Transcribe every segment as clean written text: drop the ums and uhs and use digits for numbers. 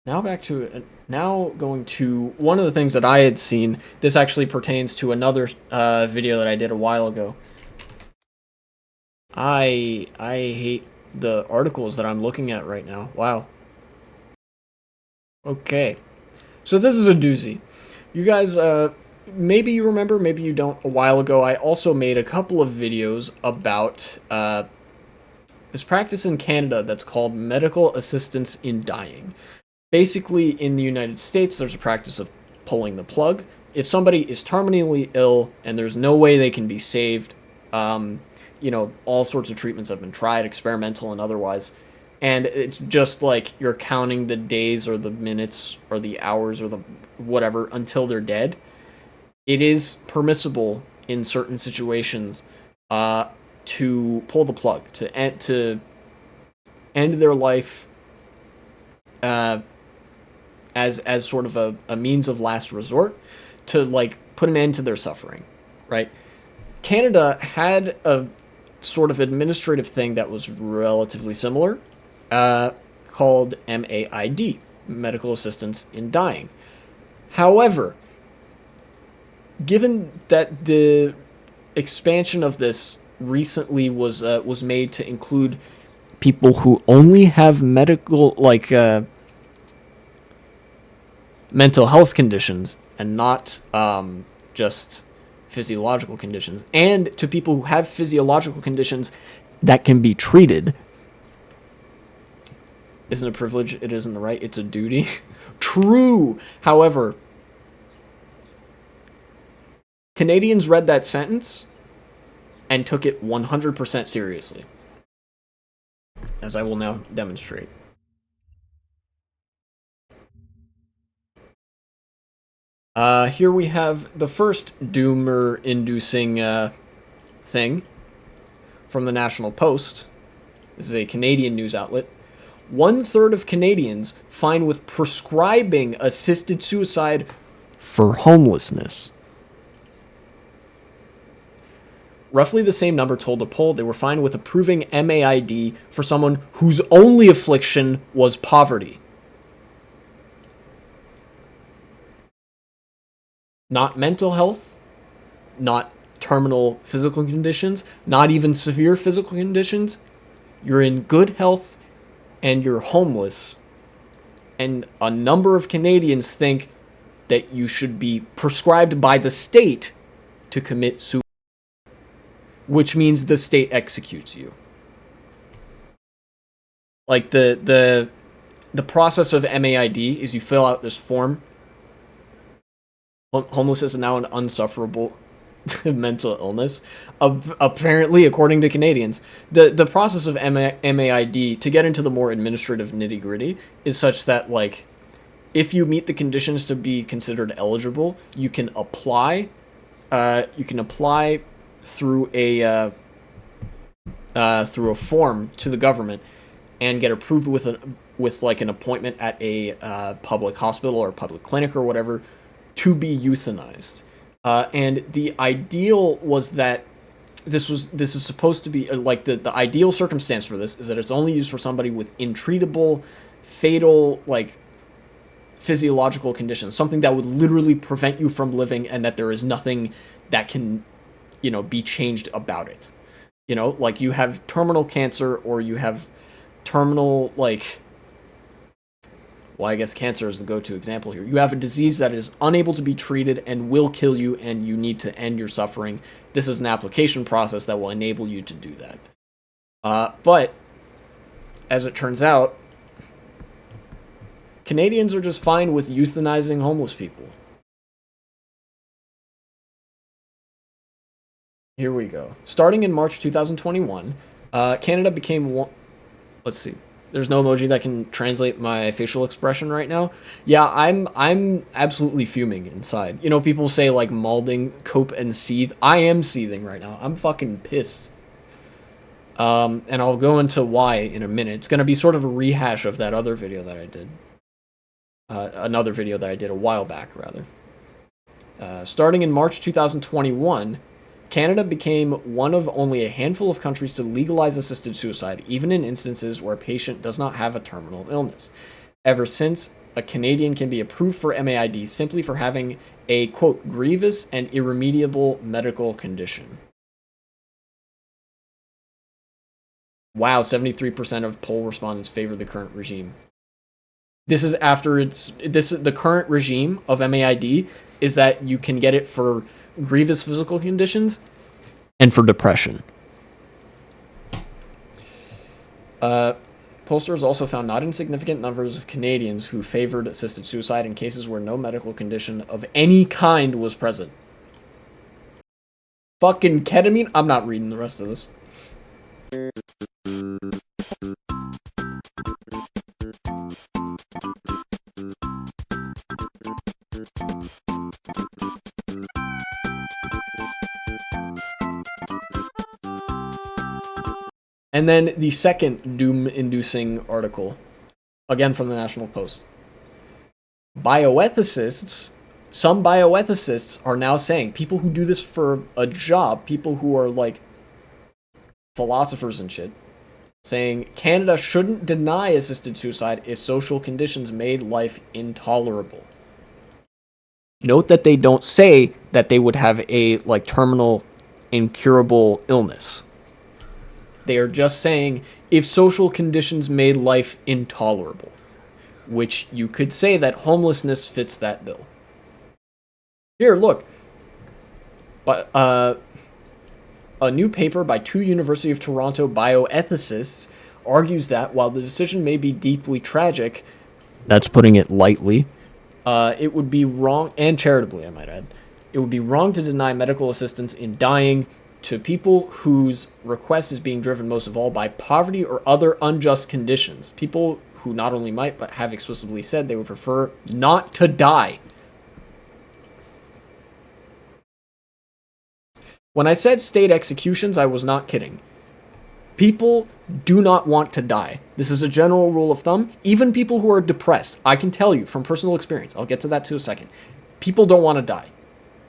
Now back to now going to one of the things that I had seen. This actually pertains to another video that I did a while ago. I hate the articles that I'm looking at right now. Wow. Okay. So this is a doozy. You guys, maybe you remember, maybe you don't. A while ago, I also made a couple of videos about this practice in Canada that's called medical assistance in dying. Basically, in the United States, there's a practice of pulling the plug. If somebody is terminally ill and there's no way they can be saved, all sorts of treatments have been tried, experimental and otherwise, and it's just like you're counting the days or the minutes or the hours or the whatever until they're dead. It is permissible in certain situations to pull the plug, to end their life as sort of a means of last resort, to like put an end to their suffering, right? Canada had a sort of administrative thing that was relatively similar, called MAID, medical assistance in dying. However, given that the expansion of this recently was made to include people who only have medical mental health conditions and not just physiological conditions, and to people who have physiological conditions that can be treated. Isn't a privilege, it isn't a right, it's a duty. True. However, Canadians read that sentence and took it 100% seriously, as I will now demonstrate. Here we have the first doomer-inducing thing from the National Post. This is a Canadian news outlet. 1/3 of Canadians fine with prescribing assisted suicide for homelessness. Roughly the same number told a poll they were fine with approving MAID for someone whose only affliction was poverty. Not mental health, not terminal physical conditions, not even severe physical conditions. You're in good health and you're homeless. And a number of Canadians think that you should be prescribed by the state to commit suicide, which means the state executes you. Like the process of MAID is you fill out this form. Homelessness is now an unsufferable mental illness. Apparently, according to Canadians, the process of MAID, to get into the more administrative nitty gritty, is such that, like, if you meet the conditions to be considered eligible, you can apply. Through a form to the government and get approved with like an appointment at a public hospital or public clinic or whatever, to be euthanized. And the ideal was that this is supposed to be like the ideal circumstance for this is that it's only used for somebody with intreatable, fatal, like, physiological conditions, something that would literally prevent you from living, and that there is nothing that can, be changed about it. Like you have terminal cancer, or you have terminal, like, well, I guess cancer is the go-to example here. You have a disease that is unable to be treated and will kill you, and you need to end your suffering. This is an application process that will enable you to do that. But, as it turns out, Canadians are just fine with euthanizing homeless people. Here we go. Starting in March 2021, Canada became one... Let's see. There's no emoji that can translate my facial expression right now. Yeah, I'm absolutely fuming inside. People say, like, malding, cope, and seethe. I am seething right now. I'm fucking pissed. And I'll go into why in a minute. It's going to be sort of a rehash of that other video that I did. Another video that I did a while back, rather. Starting in March 2021... Canada became one of only a handful of countries to legalize assisted suicide, even in instances where a patient does not have a terminal illness. Ever since, a Canadian can be approved for MAID simply for having a, quote, grievous and irremediable medical condition. Wow, 73% of poll respondents favor the current regime. This is after the current regime of MAID is that you can get it for grievous physical conditions and for depression. Pollsters also found not insignificant numbers of Canadians who favored assisted suicide in cases where no medical condition of any kind was present. Fucking ketamine? I'm not reading the rest of this. And then the second doom-inducing article, again from the National Post. Some bioethicists are now saying, people who do this for a job, people who are like philosophers and shit, saying Canada shouldn't deny assisted suicide if social conditions made life intolerable. Note that they don't say that they would have a like terminal, incurable illness. They are just saying if social conditions made life intolerable, which you could say that homelessness fits that bill. Here, look. But a new paper by two University of Toronto bioethicists argues that while the decision may be deeply tragic, that's putting it lightly, it would be wrong, and charitably, I might add, it would be wrong to deny medical assistance in dying to people whose request is being driven most of all by poverty or other unjust conditions. People who not only might, but have explicitly said they would prefer not to die. When I said state executions, I was not kidding. People do not want to die. This is a general rule of thumb. Even people who are depressed, I can tell you from personal experience, I'll get to that in a second. People don't want to die.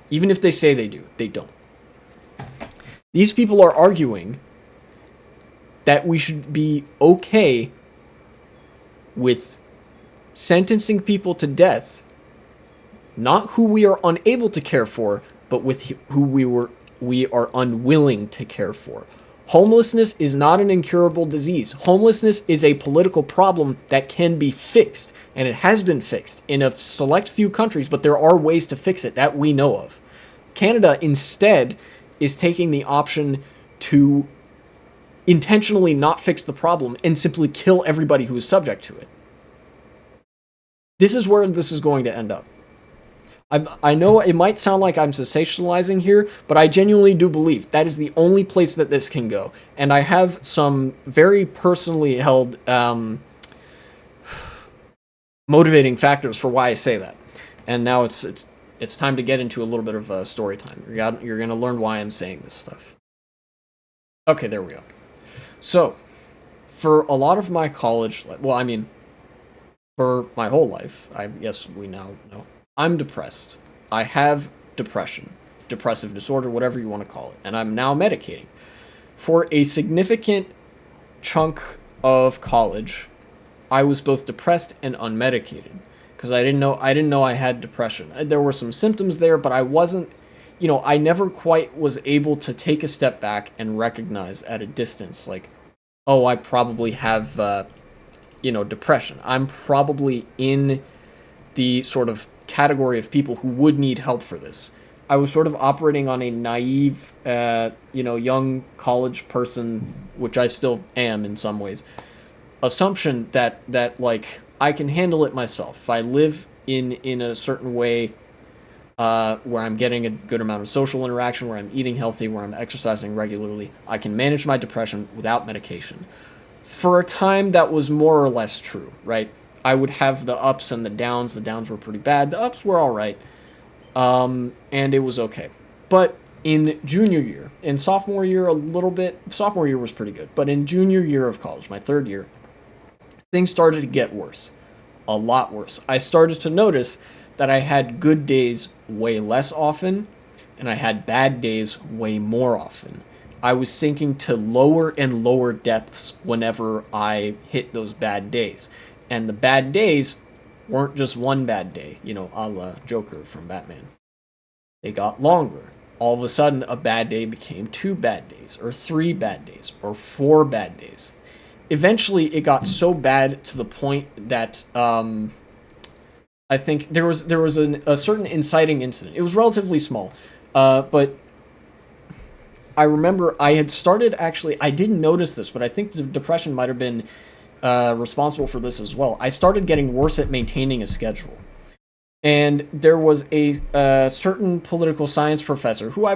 Even if they say they do, they don't. These people are arguing that we should be okay with sentencing people to death, not who we are unable to care for, but with who we are unwilling to care for. Homelessness is not an incurable disease. Homelessness is a political problem that can be fixed, and it has been fixed in a select few countries, but there are ways to fix it that we know of. Canada, instead, is taking the option to intentionally not fix the problem and simply kill everybody who is subject to it. This is where this is going to end up. I know it might sound like I'm sensationalizing here, but I genuinely do believe that is the only place that this can go. And I have some very personally held motivating factors for why I say that. And now it's time to get into a little bit of story time. You're going to learn why I'm saying this stuff. Okay, there we go. So, for a lot of my college, well, I mean, for my whole life, I guess we now know, I'm depressed. I have depression, depressive disorder, whatever you want to call it, and I'm now medicating. For a significant chunk of college, I was both depressed and unmedicated because I didn't know I had depression. There were some symptoms there, but I wasn't, I never quite was able to take a step back and recognize at a distance, like, oh, I probably have, depression. I'm probably in the sort of category of people who would need help for this. I was sort of operating on a naive, young college person, which I still am in some ways, assumption that like I can handle it myself. If I live in a certain way where I'm getting a good amount of social interaction, where I'm eating healthy, where I'm exercising regularly, I can manage my depression without medication. For a time, that was more or less true, right? I would have the ups and the downs. The downs were pretty bad. The ups were all right. And it was okay. But in junior year, in sophomore year a little bit, sophomore year was pretty good. But in junior year of college, my third year, things started to get worse. A lot worse. I started to notice that I had good days way less often, and I had bad days way more often. I was sinking to lower and lower depths whenever I hit those bad days. And the bad days weren't just one bad day, you know, a la Joker from Batman. They got longer. All of a sudden, a bad day became 2 bad days, or 3 bad days, or 4 bad days. Eventually, it got so bad to the point that I think there was a certain inciting incident. It was relatively small, but I remember I had started actually. I didn't notice this, but I think the depression might have been responsible for this as well. I started getting worse at maintaining a schedule. And there was a certain political science professor who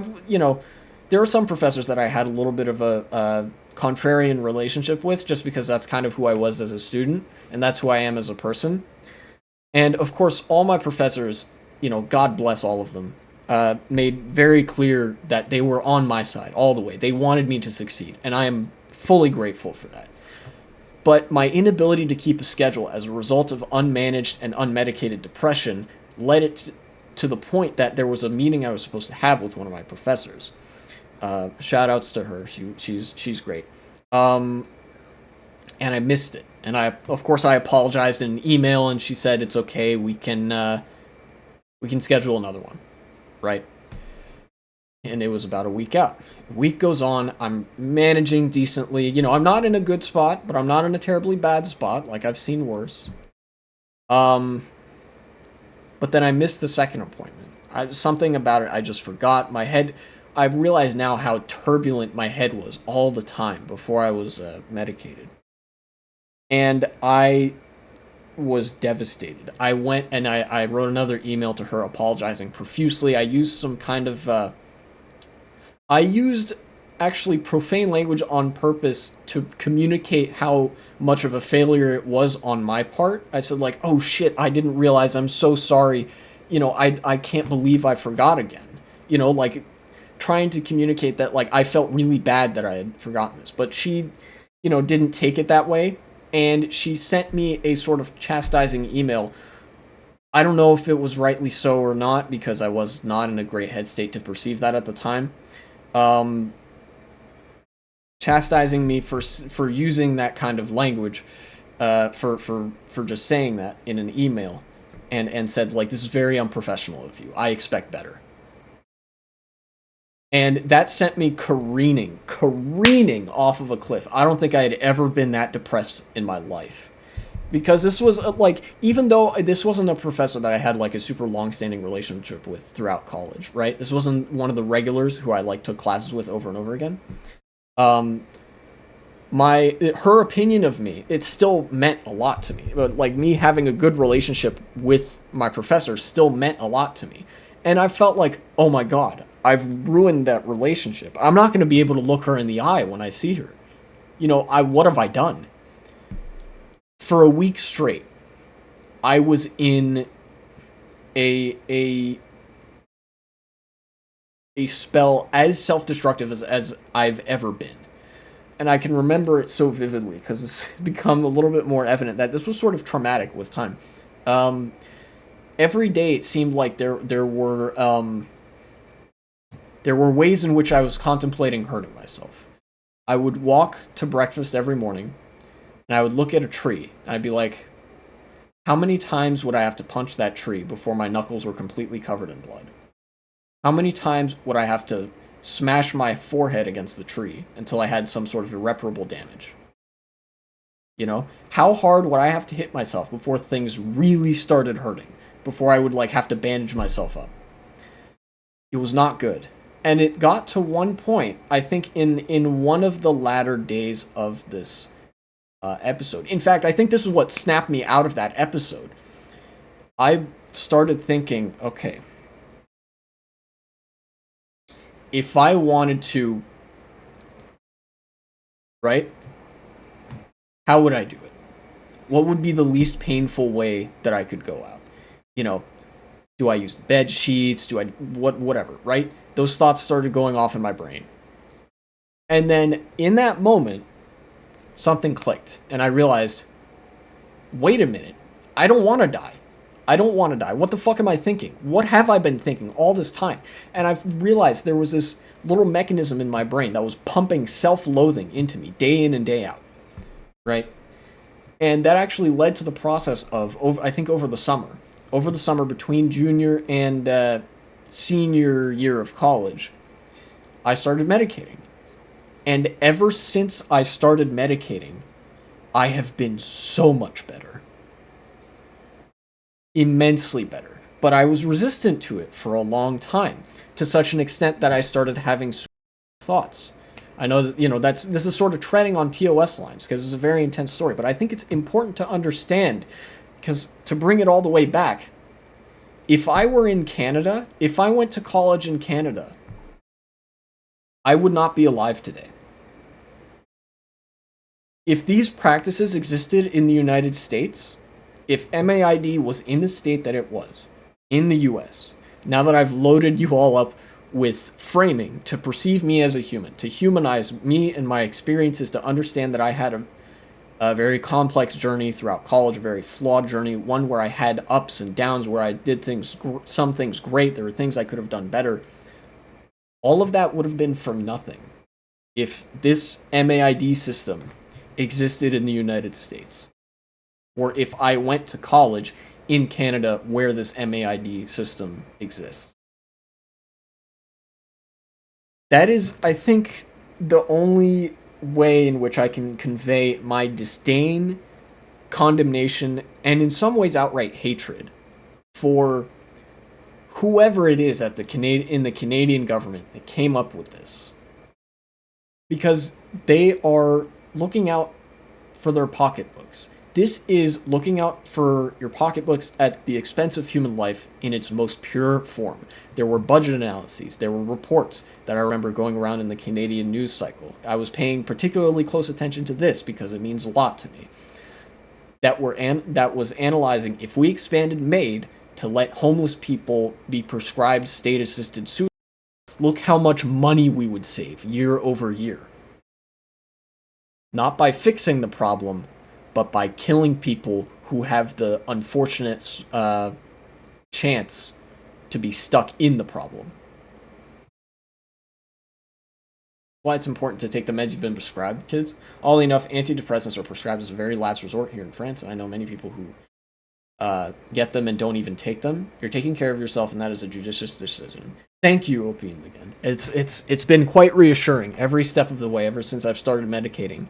there are some professors that I had a little bit of a contrarian relationship with, just because that's kind of who I was as a student, and that's who I am as a person. And of course, all my professors, God bless all of them, made very clear that they were on my side all the way. They wanted me to succeed, and I am fully grateful for that. But my inability to keep a schedule as a result of unmanaged and unmedicated depression led it to the point that there was a meeting I was supposed to have with one of my professors. Shout outs to her. She's great. And I missed it. And I apologized in an email, and she said it's okay. We can schedule another one, right? And it was about a week out. A week goes on. I'm managing decently. I'm not in a good spot, but I'm not in a terribly bad spot. Like, I've seen worse. But then I missed the second appointment. Something about it I just forgot. My head. I realize now how turbulent my head was all the time before I was medicated. And I was devastated. I went and I wrote another email to her apologizing profusely. I used some kind of... I used actually profane language on purpose to communicate how much of a failure it was on my part. I said, like, oh shit, I didn't realize, I'm so sorry. I can't believe I forgot again. Like, trying to communicate that, like, I felt really bad that I had forgotten this. But she, didn't take it that way. And she sent me a sort of chastising email. I don't know if it was rightly so or not, because I was not in a great head state to perceive that at the time. Chastising me for using that kind of language, for just saying that in an email, and said, like, this is very unprofessional of you. I expect better. And that sent me careening off of a cliff. I don't think I had ever been that depressed in my life. Because this was, like, even though this wasn't a professor that I had, like, a super long-standing relationship with throughout college, right? This wasn't one of the regulars who I, like, took classes with over and over again. Her opinion of me, it still meant a lot to me. But, like, me having a good relationship with my professor still meant a lot to me. And I felt like, oh my god, I've ruined that relationship. I'm not going to be able to look her in the eye when I see her. What have I done? For a week straight, I was in a spell as self-destructive as I've ever been. And I can remember it so vividly because it's become a little bit more evident that this was sort of traumatic with time. Every day it seemed like there were ways in which I was contemplating hurting myself. I would walk to breakfast every morning, and I would look at a tree, and I'd be like, how many times would I have to punch that tree before my knuckles were completely covered in blood? How many times would I have to smash my forehead against the tree until I had some sort of irreparable damage? How hard would I have to hit myself before things really started hurting? Before I would, like, have to bandage myself up? It was not good. And it got to one point, I think, in one of the latter days of this episode. In fact, I think this is what snapped me out of that episode. I started thinking, okay, if I wanted to, right, how would I do it? What would be the least painful way that I could go out? Do I use bed sheets? Whatever, right? Those thoughts started going off in my brain. And then in that moment, something clicked, and I realized, wait a minute, I don't want to die. I don't want to die. What the fuck am I thinking? What have I been thinking all this time? And I've realized there was this little mechanism in my brain that was pumping self-loathing into me day in and day out, right? And that actually led to the process of, I think, over the summer between junior and senior year of college, I started medicating. And ever since I started medicating, I have been so much better. Immensely better. But I was resistant to it for a long time, to such an extent that I started having thoughts. I know that, this is sort of treading on TOS lines because it's a very intense story, but I think it's important to understand, because to bring it all the way back, if I were in Canada, if I went to college in Canada, I would not be alive today. If these practices existed in the United States, if MAID was in the state that it was, in the US, now that I've loaded you all up with framing to perceive me as a human, to humanize me and my experiences, to understand that I had a very complex journey throughout college, a very flawed journey, one where I had ups and downs, where I did some things great, there were things I could have done better. All of that would have been for nothing if this MAID system existed in the United States, or if I went to college in Canada where this MAID system exists. That is, I think, the only way in which I can convey my disdain, condemnation, and in some ways outright hatred for whoever it is at in the Canadian government that came up with this. Because they are looking out for their pocketbooks. This is looking out for your pocketbooks at the expense of human life in its most pure form. There were budget analyses, there were reports that I remember going around in the Canadian news cycle. I was paying particularly close attention to this because it means a lot to me. That was analyzing if we expanded MAID to let homeless people be prescribed state-assisted suicide, look how much money we would save year over year. Not by fixing the problem, but by killing people who have the unfortunate chance to be stuck in the problem. Why it's important to take the meds you've been prescribed, kids. Oddly enough, antidepressants are prescribed as a very last resort here in France, and I know many people who get them and don't even take them. You're taking care of yourself, and that is a judicious decision. Thank you, Opium, again. It's been quite reassuring every step of the way ever since I've started medicating.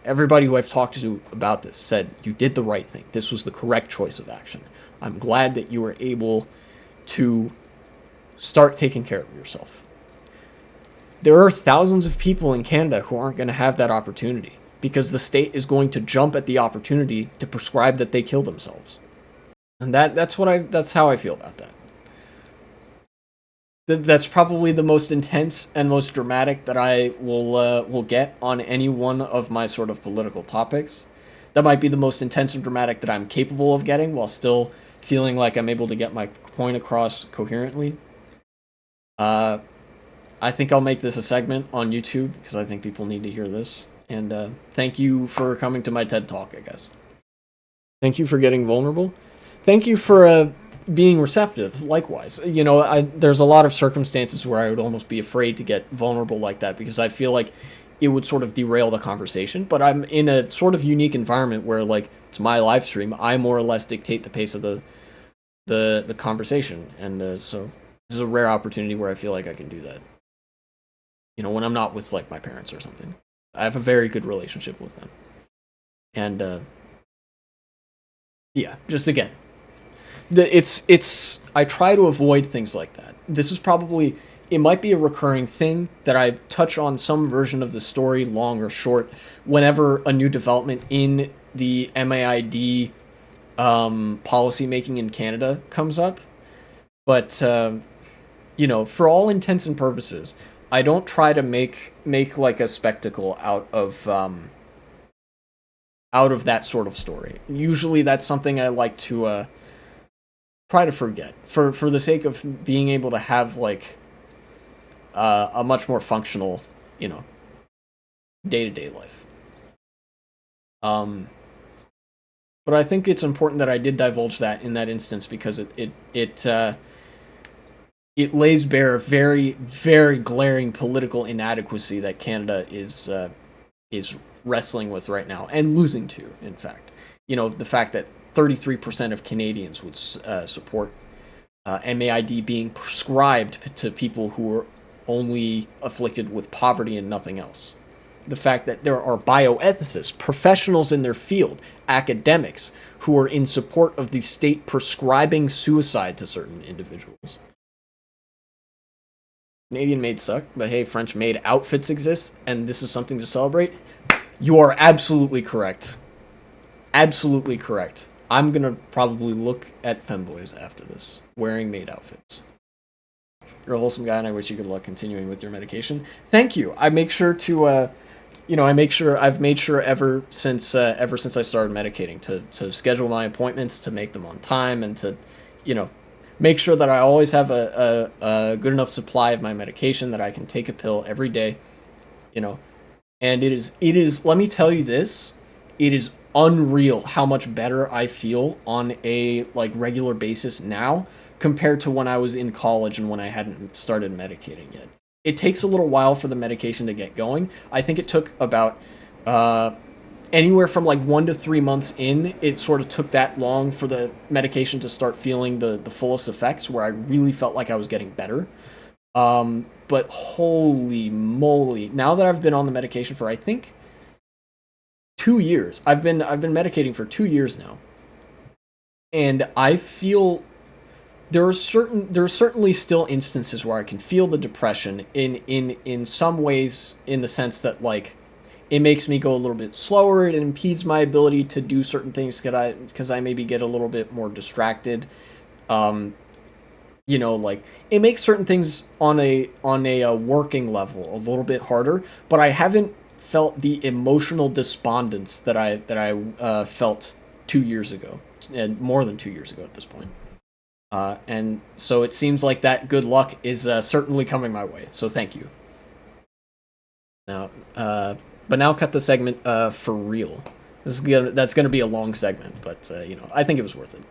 Everybody who I've talked to about this said, you did the right thing. This was the correct choice of action. I'm glad that you were able to start taking care of yourself. There are thousands of people in Canada who aren't going to have that opportunity because the state is going to jump at the opportunity to prescribe that they kill themselves. And that's how I feel about that. That's probably the most intense and most dramatic that I will get on any one of my sort of political topics. That might be the most intense and dramatic that I'm capable of getting while still feeling like I'm able to get my point across coherently. I think I'll make this a segment on YouTube because I think people need to hear this. And thank you for coming to my TED Talk, I guess. Thank you for getting vulnerable. Thank you for being receptive, likewise. There's a lot of circumstances where I would almost be afraid to get vulnerable like that because I feel like it would sort of derail the conversation, but I'm in a sort of unique environment where, like, it's my live stream. I more or less dictate the pace of the conversation, and so this is a rare opportunity where I feel like I can do that. When I'm not with, like, my parents or something. I have a very good relationship with them. And, yeah, just again, I try to avoid things like that. This is probably, it might be a recurring thing that I touch on some version of the story, long or short, whenever a new development in the MAID policy making in Canada comes up. But, for all intents and purposes, I don't try to make like a spectacle out of that sort of story. Usually that's something I like to try to forget for the sake of being able to have, like, a much more functional, day-to-day life. But I think it's important that I did divulge that in that instance because it lays bare a very, very glaring political inadequacy that Canada is wrestling with right now, and losing to, in fact. the fact that 33% of Canadians would support MAID being prescribed to people who are only afflicted with poverty and nothing else. The fact that there are bioethicists, professionals in their field, academics, who are in support of the state prescribing suicide to certain individuals. Canadian made suck, but hey, French made outfits exist, and this is something to celebrate. You are absolutely correct. Absolutely correct. I'm gonna probably look at femboys after this, wearing maid outfits. You're a wholesome guy, and I wish you good luck continuing with your medication. Thank you. I make sure to, I've made sure ever since I started medicating to schedule my appointments, to make them on time, and to, make sure that I always have a good enough supply of my medication that I can take a pill every day, And it is. Let me tell you this. It is unreal how much better I feel on a regular basis now compared to when I was in college and when I hadn't started medicating yet. It takes a little while for the medication to get going. I think it took about anywhere from 1 to 3 months in. It sort of took that long for the medication to start feeling the fullest effects, where I really felt like I was getting better. But holy moly, now that I've been on the medication for, I think, 2 years. I've been medicating for 2 years now. And I feel there are certainly still instances where I can feel the depression in some ways, in the sense that it makes me go a little bit slower. It impedes my ability to do certain things because I maybe get a little bit more distracted. It makes certain things on a working level a little bit harder, but I haven't felt the emotional despondence that I felt 2 years ago, and more than 2 years ago at this point. And so it seems like that good luck is certainly coming my way. So thank you. Now, but now cut the segment for real. That's gonna be a long segment, but I think it was worth it.